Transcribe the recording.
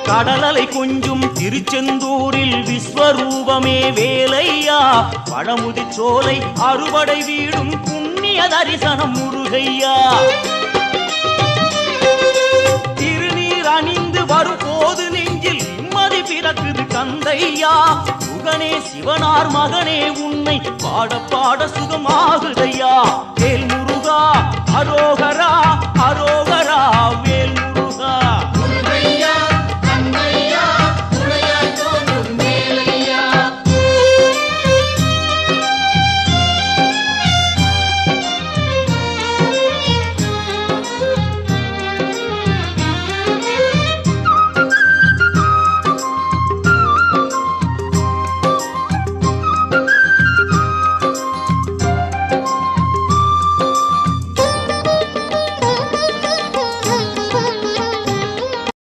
கடலலை கொஞ்சும் திருச்செந்தூரில் விஸ்வரூபமே வேலையா பழமுதி சோலை அறுவடை வீடும் புண்ணிய தரிசனம் முருகையா திருநீர் அணிந்து வரும் போது நெஞ்சில் நிம்மதி பிறக்குது கந்தையா சுகனே சிவனார் மகனே உன்னை பாட பாட சுகமாகுதையா வேல் முருகா அரோகரா அரோகரா வேல் முருகா